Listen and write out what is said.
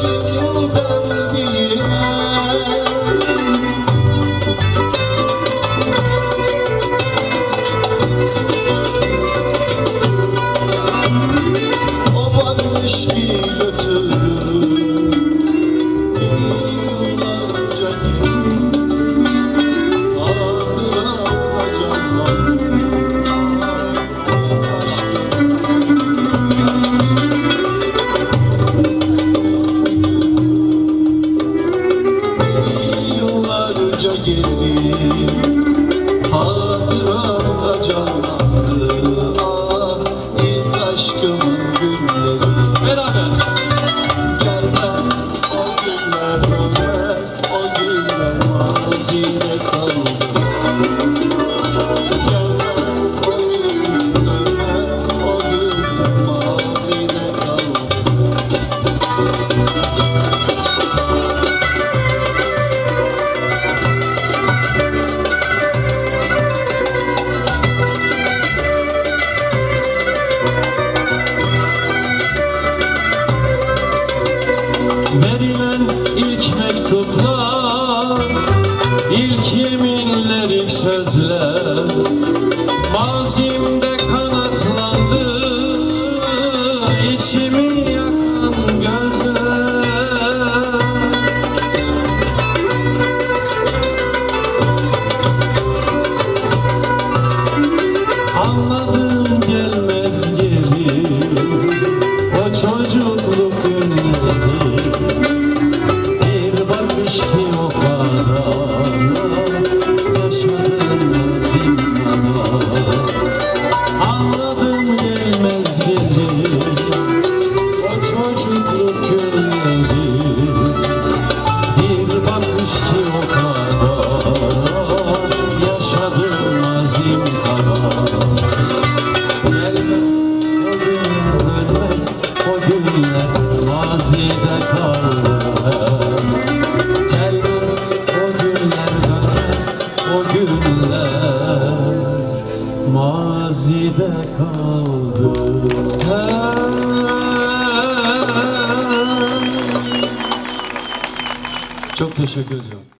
şimdiden diyemem. O bakış ki götürür yıllarca hatıramda canlanır aşkım. Yıllarca gelir hatıramda canlandı ah ilk aşkımın günleri. Beraber. Gelmez o günler, dönmez o günler, mazide kaldı. Gelmez o gün, dönmez o günler, mazide kaldı. Verilen ilk mektuplar, ilk yeminler, ilk sözler mazimde kanatlandı, içimi yakan gözler. Anladım gelmez geri o çocukluk günleri. Bir bakış ki o kadar yaşadım zindana. Anladım gelmez geri o çocukluk günleri. Bir bakış ki o kadar yaşadım azim kadar. Gelmez o günler, dönmez o günler, mazide kaldı. Gelmez o günler, dönmez o günler, mazide kaldı. Çok teşekkür ediyorum.